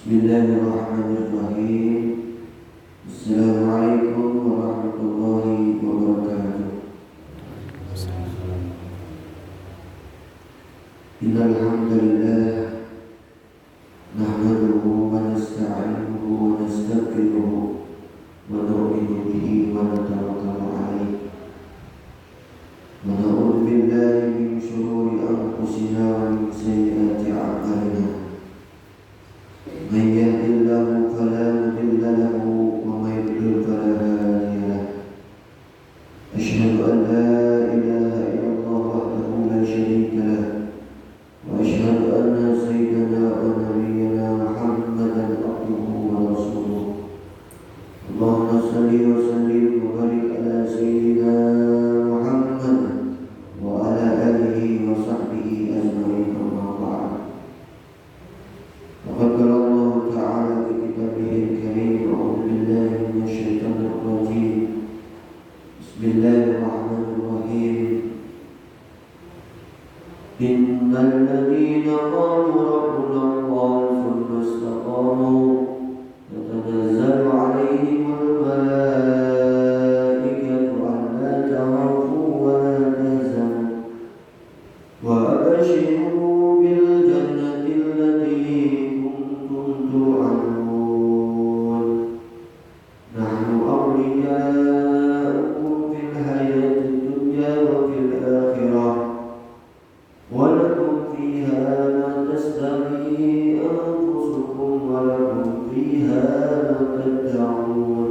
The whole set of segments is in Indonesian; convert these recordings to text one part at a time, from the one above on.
Bismillahirrahmanirrahim. Assalamualaikum warahmatullahi wabarakatuh. Innal hamdalillah nahmaduhu wa nasta'inuhu wa nastaghfiruhu wa nu'minu bihi wa natawakkalu alayhi wa na'udzu billahi min shururi anfusina wa min sayyiati a'malina. من يهد الله فلا مضل له ومن يضلل فلا هادي له. أشهد أن لا إله إلا الله وحده لا شريك له وأشهد أن سيدنا ونبينا محمدا عبده ورسوله. اللهم صل وسلم وبارك على سيدنا محمد وعلى آله وصحبه أجمعين. أما بعد، فقد قال الله تعالى في كتابه الكريم: أعوذ بالله من الشيطان الرجيم. بسم الله الرحمن الرحيم. إن الذين قالوا ربنا الله ثم استقاموا تتنزل عليهم الملائكة ألا تخافوا ولا تحزنوا وأبشروا بالجنة التي توعدون. نحن أولياؤكم في الحياة الدنيا وفي الآخرة ولكم فيها ما تشتهي أنفسكم ولكم فيها ما تدعون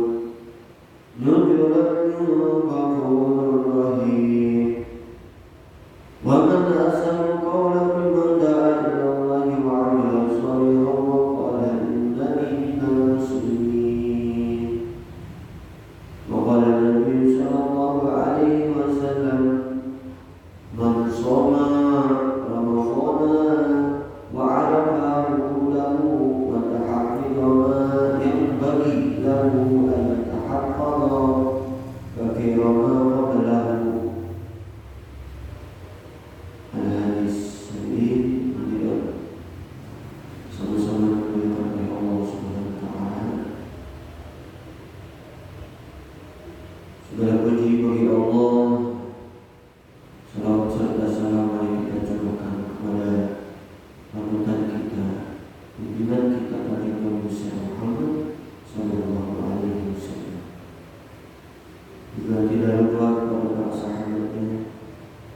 نزلا من غفور رحيم. ومن أحسن قولا ممن دعا إلى الله وعمل صالحا وقال إنني من المسلمين. وقال النبي صلى الله عليه وسلم: من صام رمضان وعرف حدوده وتحفظ ما ينبغي له أن يتحفظ فكر ما قبله. Al-hadis ini menjadi sama-sama dimuliakan oleh Allah Subhanahu wa taala. Segala puji bagi Allah. Salawat serta salam mari kita curahkan kepada panutan kita, pimpinan kita Nabi Muhammad sallallahu alaihi wasallam. Juga tidak lupa kepada para sahabatnya,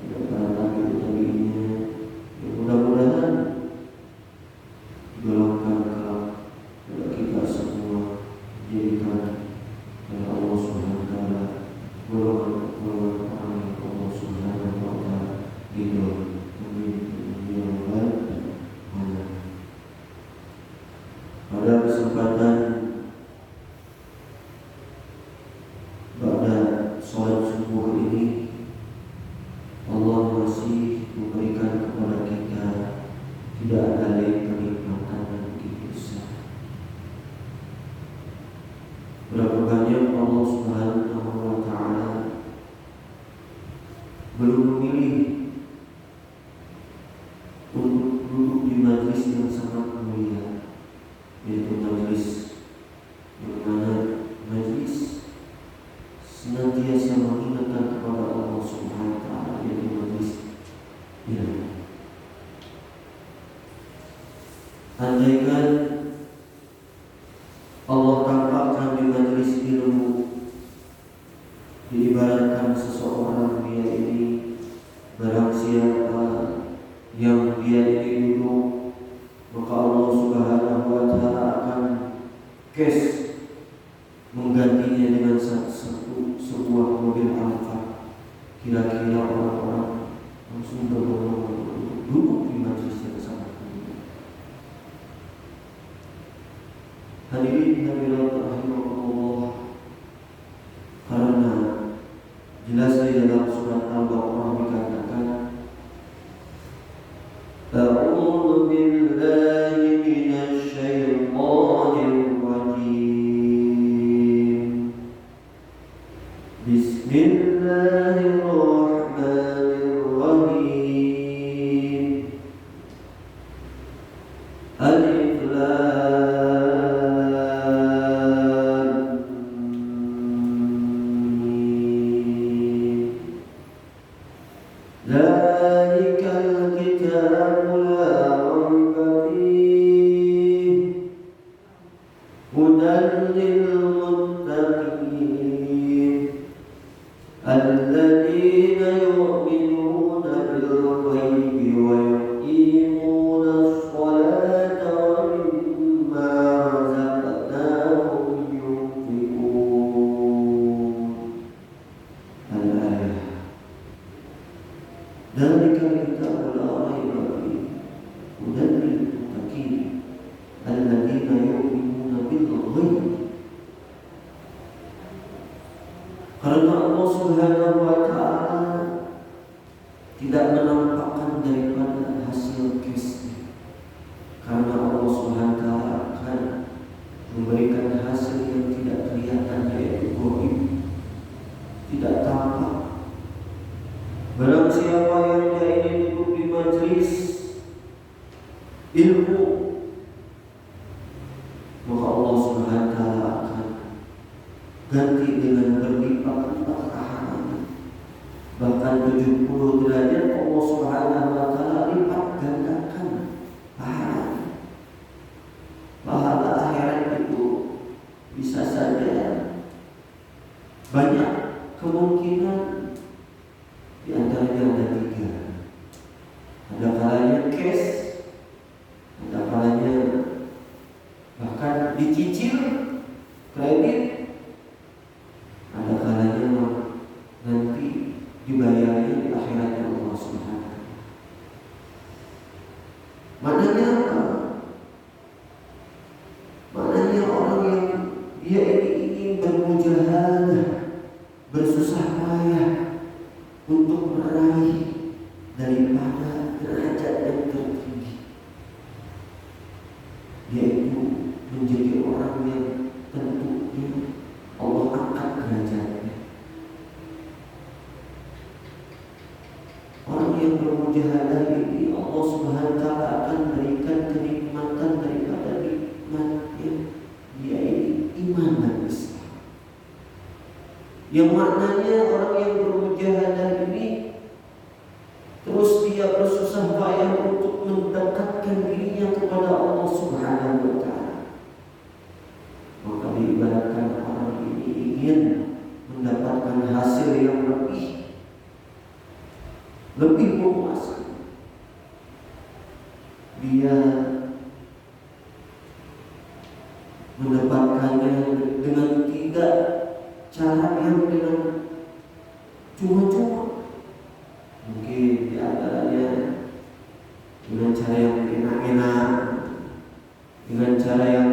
para tabi'in-tabi'innya, yang mudah-mudahan golongkan kelak kepada kita semua dijadikan oleh Allah Subhanahu wa taala golongan orang yang Allah Subhanahu wa taala ridho. Amin ya rabbal alamin. Pada kesempatan pada sholat subuh ini, Allah masih memberikan kepada kita tidak ada lain kenikmatan yang begitu besar. Berapa banyak Allah Subhanahu wa taala belum memilih untuk duduk di majlis yang sangat mulia, yaitu majlis yang mana majlis senantiasa mengingatkan kepada Allah Subhanahu wa taala, yaitu majlis ilmu. Andaikan Allah tampakkan di majlis ilmu, diibaratkan seseorang dia ini barang siapa yang dia ini duduk, maka Allah Subhanahu wa taala akan cash menggantinya dengan sebuah mobil Alfa. Kira-kira orang-orang langsung berbondong-bondong duduk di majlis yang sangat mulia. Hadirin hadirat rahimahullah, karena jelas di dalam surat Al-Baqarah dikatakan: A'udzu billahi minasy syaithanir rajim. Bismillahirrahmanirrahim. Alif Lam Subhanahu wa Ta'ala tidak menampakkan daripada hasil kesnya, karena Allah Subhanahu wa Ta'ala akan memberikan hasil yang tidak kelihatan, yaitu goib, tidak tampak. Barang siapa yang dia ini duduk di majelis ilmu, maka Allah Subhanahu wa Ta'ala akan ganti dengan berlipat-lipat pahalanya. Bahkan 70 derajat Allah Subhanahu wa Ta'ala lipat gandakan pahalanya. Pahala akhirat itu bisa saja banyak kemungkinan, di antaranya ada 3. Ada kalanya cash, ada kalanya bahkan dicicil kredit, ada kalanya nanti dibayarnya di akhiratnya Allah Subhanahu. Maknanya apa? Maknanya orang yang dia ini ingin bermujahadah, bersusah payah untuk meraih daripada derajat yang tertinggi, yaitu menjadi orang yang tentunya Allah angkat derajatnya. Orang yang bermujahadah ini Allah Subhanahu wa Ta'ala akan berikan kenikmatan daripada nikmatnya dia ini iman dan Islam. Yang maknanya orang yang bermujahadah ini terus dia bersusah payah untuk mendekatkan dirinya kepada Allah Subhanahu wa Ta'ala, maka diibaratkan orang ini ingin mendapatkan hasil yang lebih memuaskan. Dia mendapatkannya dengan 3 cara yang dengan cuma-cuma. Mungkin di antaranya dengan cara yang enak-enak, dengan cara yang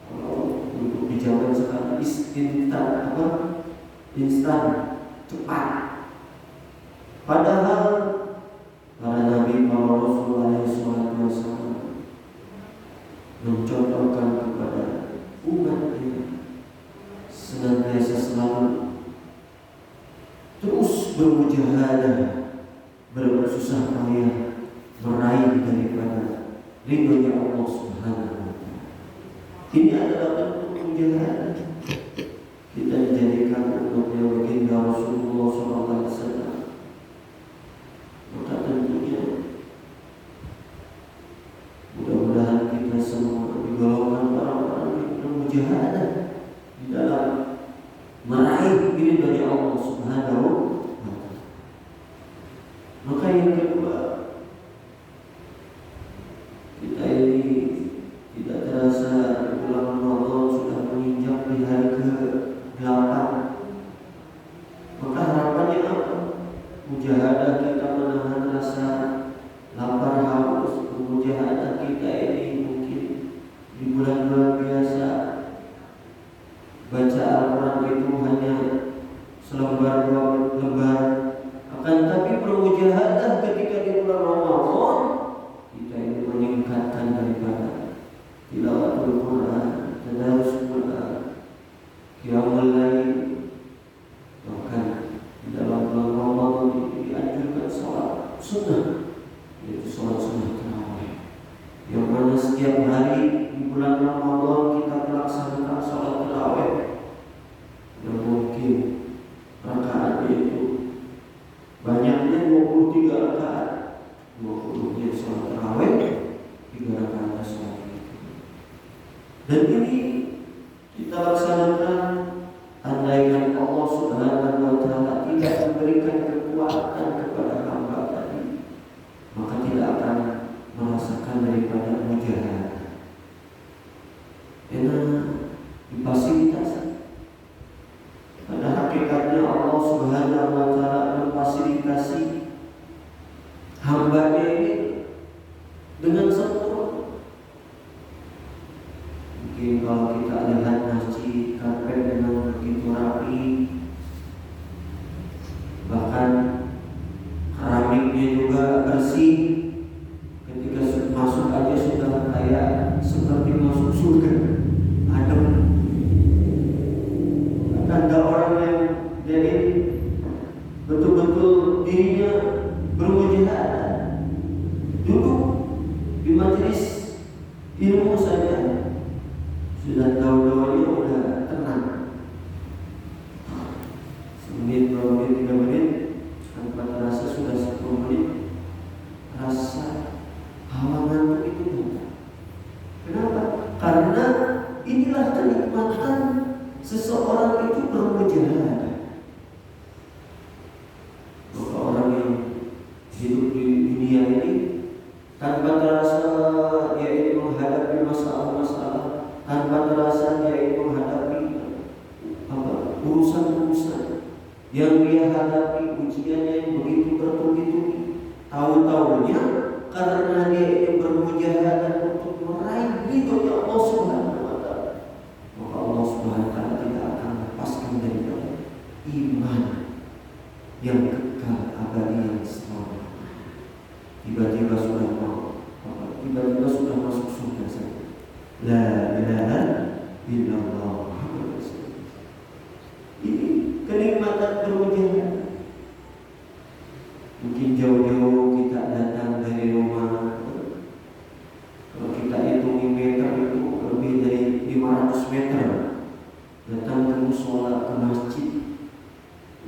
untuk di zaman sekarang instan, cepat. Padahal para nabi, para rasul SAW mencontohkan kepada umatnya senantiasa selalu terus bermujahadah, bersusah payah meraih daripada ridhonya Allah Subhanahu wa Ta'ala. Ini adalah bentuk mujahadah. Kita dijadikan umatnya baginda Rasulullah SAW. Maka tentunya mudah-mudahan kita semua digolongkan orang-orang yang bermujahadah di dalam meraih diri dari Allah Subhanahu wa Ta'ala. Maka yang kedua, kita ini tidak terasa bulan Ramadan sudah menginjak di hari ke-8. Maka harapannya apa? Mujahadah kita menahan rasa lapar haus, mujahadah kita ini mungkin di bulan-bulan biasa baca Al-Quran itu hanya selembar 2 lembar. Akan tapi bermujahadah ketika di bulan Ramadan kita ini meningkatkan daripada tilawatul Quran, tadarus Quran, qiyamul lail. Bahkan di dalam bulan Ramadan ini dianjurkan sholat sunnah, yaitu sholat sunnah tarawih, yang mana setiap hari di bulan Ramadan kita melaksanakan sholat tarawih yang mungkin rakaatnya itu banyaknya 23 rakaat, 20-nya sholat tarawih, 3 rakaat sholat itu. Dan ini kita laksanakan andaikan Allah Subhanahu wa Ta'ala tidak memberikan kekuatan kepada hamba tadi, maka tidak akan merasakan daripada mujahadah. Karena difasilitasi. Pada hakikatnya Allah Subhanahu wa Ta'ala memfasilitasi hambanya ini dengan sempurna. Mungkin kalau kita lihat masjid karpet dengan begitu rapi, ilmu saja sudah tahu doanya udah tenang. Semenit, 2 menit, 3 menit, tanpa terasa sudah 10 menit. Rasa hawa ngantuk itu datang. Kenapa? Karena inilah kenikmatan seseorang itu bermujahadah. Maka orang yang hidup di dunia ini tanpa terasa dia itu menghadapi masalah-masalah, tanpa terasa dia itu menghadapi urusan-urusan yang dia hadapi, ujiannya yang begitu bertubi-tubi. Tahu-tahunya karena dia ini bermujahadah untuk meraih ridhonya Allah Subhanahu wa taala, maka Allah Subhanahu wa taala tidak akan lepaskan dari iman yang kekal abadi yang selalu. Tiba-tiba sudah masuk surga saja. La ilaha illallah. Ini kenikmatan bermujahadah. Mungkin jauh-jauh kita datang dari rumah. Kalau kita hitung meter itu lebih dari 500 meter. Datang ke mushola, ke masjid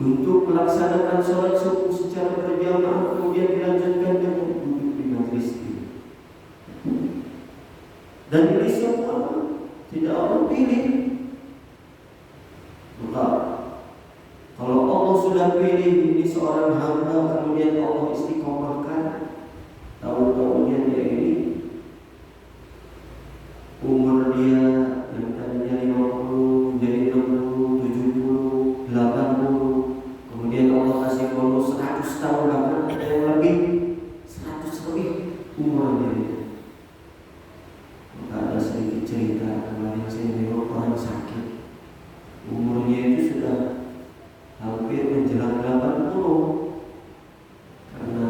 untuk melaksanakan sholat subuh secara berjamaah, kemudian dilanjutkan dengan duduk di majelis ini. Dan ini semua tidak Allah pilih. Maka kalau Allah sudah pilih ini seorang hamba, kemudian Allah istiqomahkan, tahu-tahunya dia ini umur dia yang tadinya 50 menjadi 60, 70, 80, kemudian Allah kasih bonus 100 tahun, bahkan ada yang lebih 100 lebih umurnya. Maka ada sedikit cerita kemarin saya nengok orang sakit, umurnya itu sudah hampir menjelang 80. Karena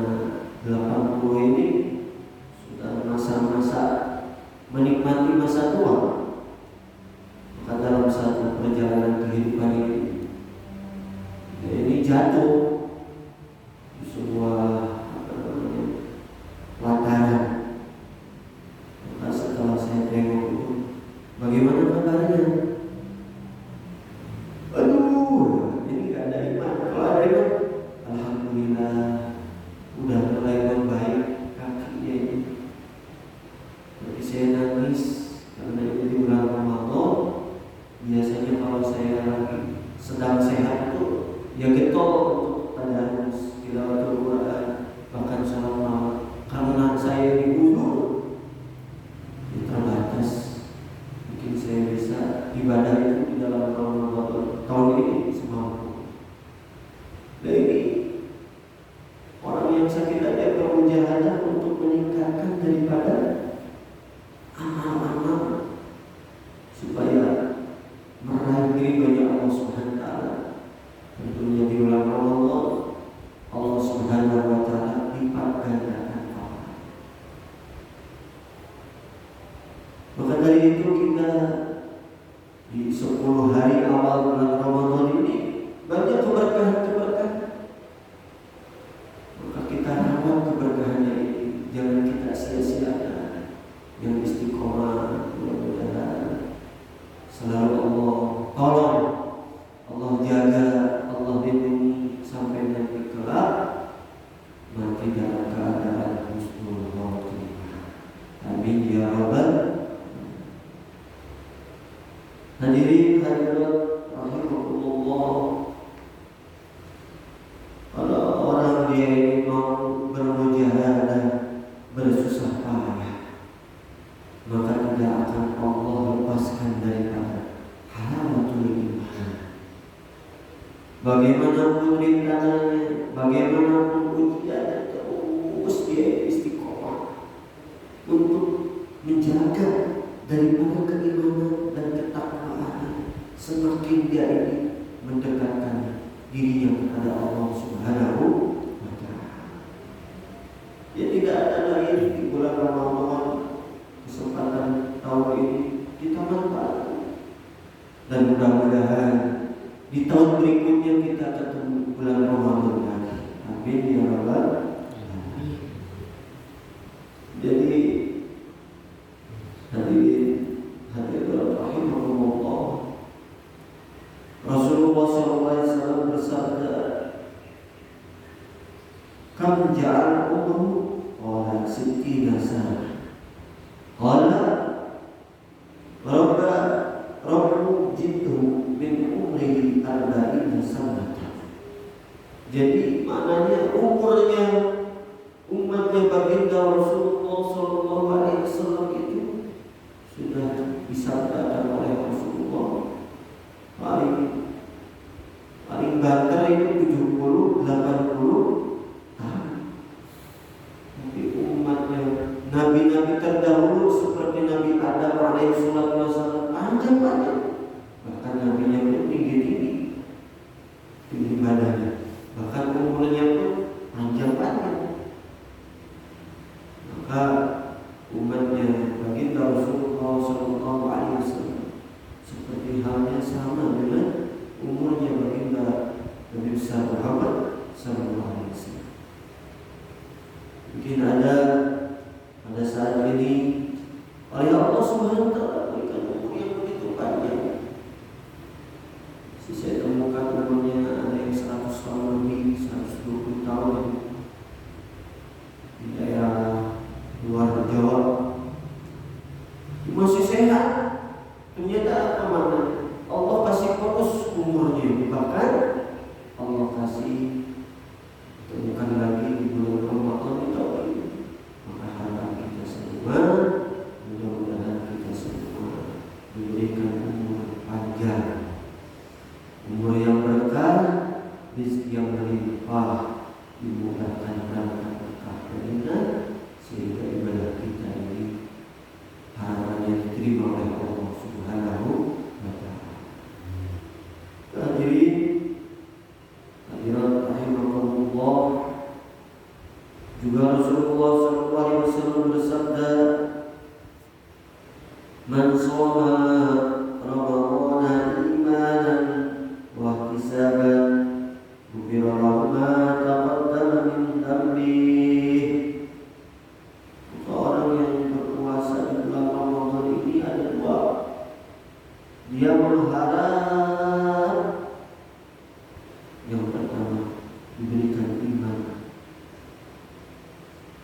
80 ini sudah masa-masa menikmati masa tua. Maka dalam satu perjalanan kehidupan ini jatuh di sebuah lataran. Maka setelah saya tengok itu, bagaimana kabarnya? Aduh, ini gak ada iman. Kalau ada iman, alhamdulillah, udah mulai membaik kakinya ini. Tapi saya nangis karena ini di bulan Ramadan. Biasanya kalau saya lagi sedang sehat itu ya getol untuk tadarus, tilawatul Quran, bahkan salat malam. Karena saya diundur, ya terbatas. Mungkin saya bisa ibadah itu di dalam Ramadan tahun ini semampu. Dan ini orang yang sakit aja bermujahadah untuk meningkatkan daripada amal-amal supaya meraih ridhonya Allah Subhanahu wa taala. Tentunya di bulan Ramadan Allah Subhanahu wa taala lipat gandakan pahala. Maka dari itu kita di 10 hari awal bulan Ramadan ini banyak keberkahan-keberkahan. Maka kita harap keberkahannya ini jangan kita sia-siakan. Yang istiqomah, mudah-mudahan selalu Allah tolong, Allah jaga, Allah lindungi sampai nanti kelak mati dalam keadaan husnul khotimah. Amin ya rabbal. Hadirin hadirat rahimakumullah. Kalau orang dia ini mau bermujahadah, bersusah payah, maka tidak akan Allah lepaskan daripada halawatul iman. Bagaimanapun rintangannya, bagaimanapun ujiannya, terus dia istiqomah untuk menjaga daripada keimanan dan ketakwaan. Semakin dia ini mendekatkan dirinya kepada Allah Subhanahu wa taala. Ya tidak ada lagi di bulan Ramadan kesempatan tahun ini kita manfaatkan, dan mudah-mudahan di tahun berikutnya kita ketemu bulan Ramadan lagi. Amin ya rabbal alamin. Jadi kam ja'ala umruhu qala sittina sana. Qala Rabbu jidhu min umrihi arba'ina sanatan. Jadi maknanya umurnya umatnya baginda Rasulullah SAW itu sudah disabdakan oleh Rasulullah paling banter itu 70-80 tahun. Tapi umatnya nabi-nabi terdahulu seperti Nabi Adam alaihissalam panjang-panjang, bahkan nabinya pun tinggi badannya, bahkan umurnya pun panjang-panjang. Maka umatnya baginda Rasulullah SAW seperti halnya sama dengan umurnya baginda Nabi besar Muhammad SAW. Mungkin ada pada saat ini oleh Allah Subhanahu wa taala berikan umur yang begitu panjang. Saya temukan umurnya ada yang 100 tahun lebih, 120 tahun di daerah luar Jawa, masih sehat. Ternyata apa maknanya? Allah kasih fokus umurnya, bahkan Allah kasih temukan lagi di bulan Ramadan itu. Maka harapan kita semua, mudah-mudahan kita semua diberikan umur panjang, umur yang berkah, rezeki yang berlimpah, dimudahkan berangkat berkah beriman, sehingga ibadah kita ini harapannya diterima oleh Allah Subhanahu wa taala. Hadirin hadirat rahimakumullah, juga Rasulullah SAW bersabda, man shoma Ramadhana imanan wa ihtisaban ghufira lahu ma taqaddama min dhanbihi. Seorang yang berpuasa di bulan Ramadan ini ada dua. Dia berharap yang pertama diberikan iman,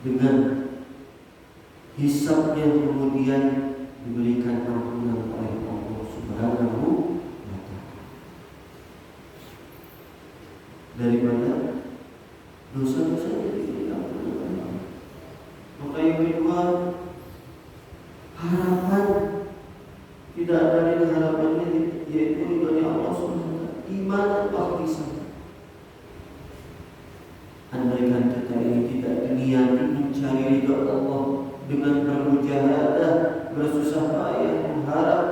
dengan hisabnya kemudian diberikan ampunan oleh Allah Subhanahu wa taala daripada dosa-dosanya diberi ampunan oleh Allah. Maka yang kedua, harapan tidak ada lain harapannya yaitu dari Allah Subhanahu wa taala, iman atau ihsan. Andaikan kita ini tidak diniati mencari ridha Allah dengan bermujahadah, bersusah payah mengharap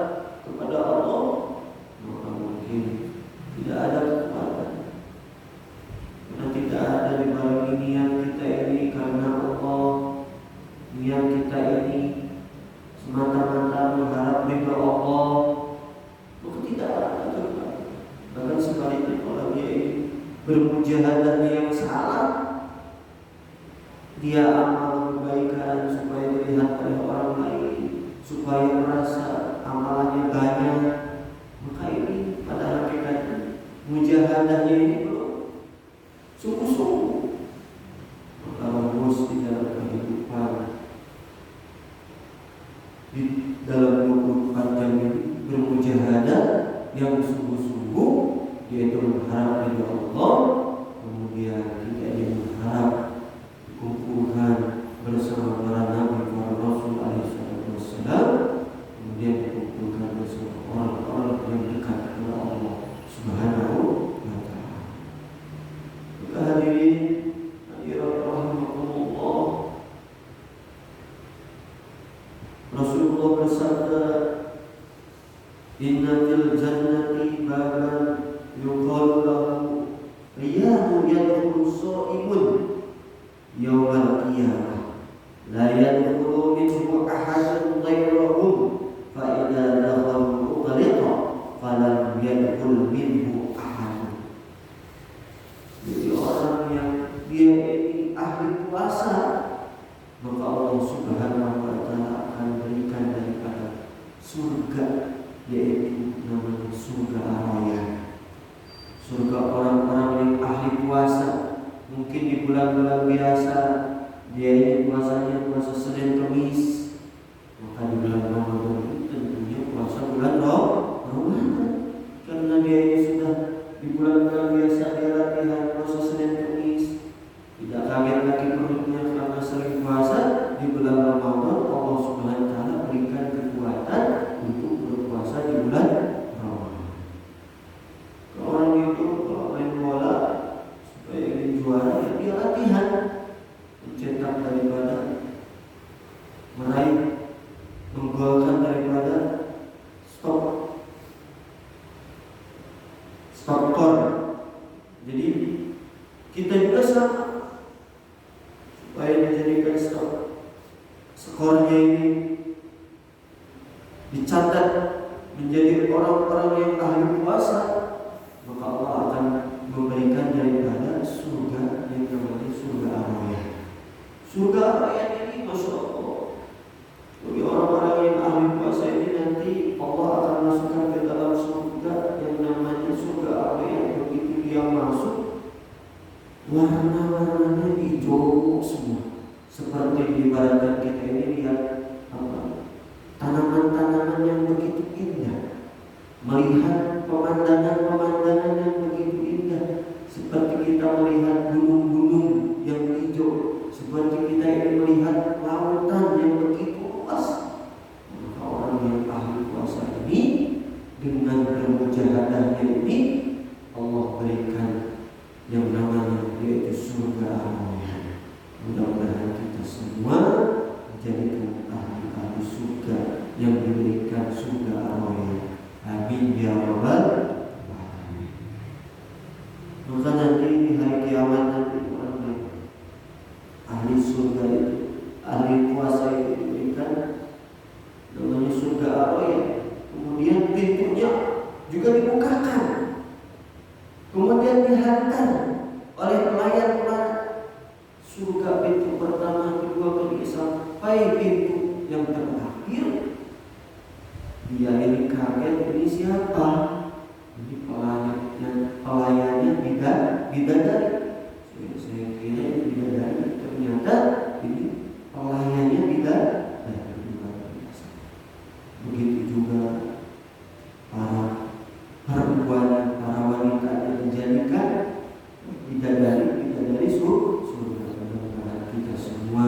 kepada Allah, maka mungkin tidak ada kekuatan. Karena tidak ada di balik niat kita ini karena Allah, niat kita ini semata-mata mengharap ridha Allah, maka tidak ada kekuatan. Bahkan sebaliknya, kalau dia ini bermujahadahnya yang salah, dia amal kebaikan supaya dilihat oleh orang lain, supaya merasa amalannya banyak, maka ini pada hakikatnya mujahadahnya ini belum sungguh-sungguh. Maka harus di dalam kehidupan, di dalam 24 jam ini bermujahadah yang sungguh-sungguh, yaitu mengharap ridha Allah, kemudian kita ingin mengharap dikumpulkan bersama para nabi, para rasul alaihissalam, kemudian dikumpulkan bersama orang-orang yang dekat kepada Allah Subhanahu wa taala. Maka hadirin hadirat rahimakumullah, Rasulullah bersabda, inna fil jannati baban yuqalu lahu riyadu yadkhulu sha'imun yawmal qiyamah la yadkhulu minhu ahadun ghayruhum fa idza dakhalu ughliqa falam yadkhul minhu ahadun. Jadi orang yang dia ini ahli puasa, maka Allah Subhanahu wa taala akan berikan daripada surga, yaitu namanya surga Ar-Rayyan, surga orang-orang yang ahli puasa. Mungkin di bulan-bulan biasa tujuan daripada stopper. Jadi kita juga sama, supaya dijadikan skornya ini dicatat menjadi orang-orang yang ahli puasa, maka Allah akan memberikan daripada surga yang namanya surga Ar-Rayyan. Surga Ar-Rayyan ini Masya Allah, bagi orang-orang yang ahli puasa ini nanti Allah akan masukkan ke dalam surga yang namanya surga Ar-Rayyan. Begitu dia masuk, warna-warnanya hijau semua, seperti diibaratkan kita ini lihat tanaman-tanaman yang begitu indah, melihat pemandangan-pemandangan yang begitu indah, seperti kita melihat gunung-gunung yang hijau, seperti kita ini melihat lautan yang begitu luas. Maka orang yang ahli puasa ini dengan bermujahadahnya ini Allah berikan yang namanya yaitu surga Ar-Rayyan. Mudah-mudahan kita semua menjadikan ahli surga yang diberikan surga Ar-Rayyan. Amin ya rabbal alamin. Maka nanti di hari kiamat nanti orang ahli surga itu, ahli puasa itu diberikan namanya surga Ar-Rayyan. Kemudian pintunya juga dibukakan, kemudian dihantar oleh pelayan-pelayan surga, pintu pertama, kedua, ketiga, sampai pintu yang terakhir. Dia ini kaget, ini siapa? Ini pelayannya bidadari. Saya kira bidadari, ternyata ini pelayannya bidadari. Begitu juga para perempuan, para wanita yang dijadikan bidadari surga. Mudah-mudahan kita semua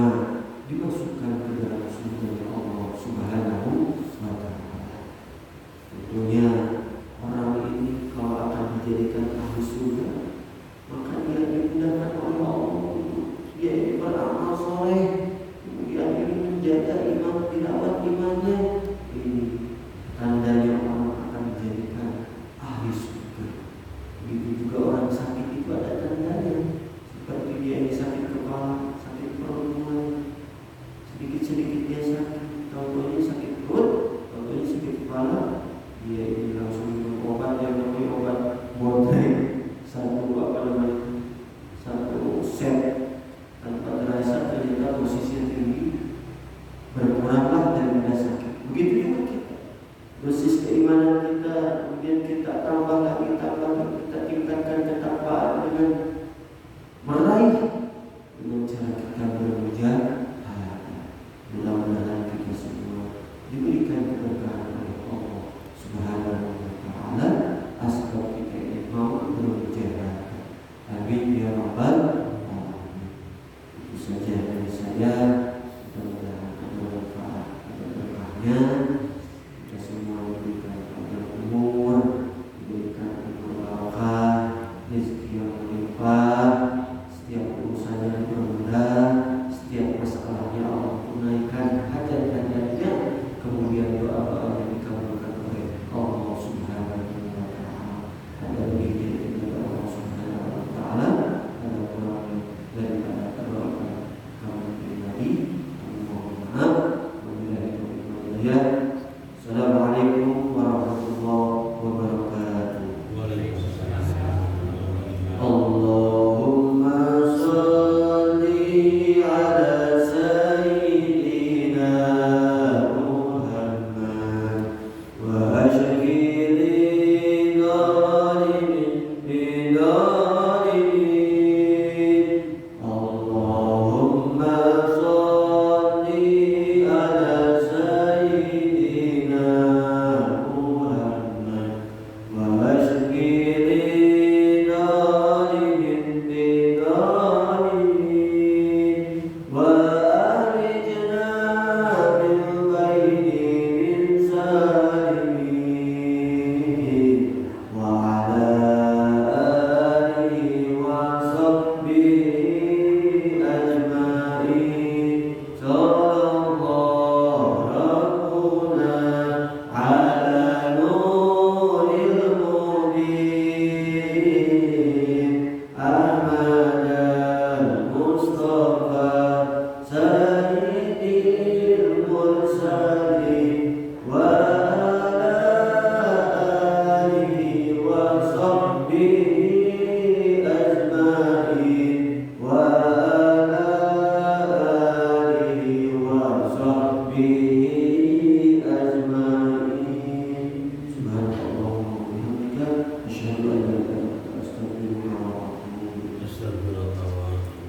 dimasukkan ke dalam surga Allah Subhanahu wa Ta'ala. Tentunya orang ini kalau akan dijadikan ahli surga, maka dia dimudahkan oleh Allah untuk dia ini beramal soleh, kemudian ini menjaga iman, tilawat imannya. Ini tandanya orang akan dijadikan ahli surga. Begitu juga orang sakit itu ada tandanya, seperti dia ini sakit kepala, sakit perut, sedikit-sedikit dia sakit, tahu-tahunya sakit perut, tahu-tahunya sakit kepala, dia ini langsung minum obat yang namanya obat bodrek, satu set, tanpa terasa ternyata dosisnya tinggi, berkuranglah daripada sakit. Begitu juga kita, dosis keimanan kita, kemudian kita tambah lagi, kita tingkatkan ketakwaan dengan meraih dengan cara kita bermujahada. Mudah-mudahan kita semua diberikan keberkahan oleh Allah Subhanahu wa Ta'ala, asbab kita ini mau bermujahada. Amin ya rabbal alamin. Itu saja dari saya. Mudah-mudahan ada manfaat, ada berkahnya.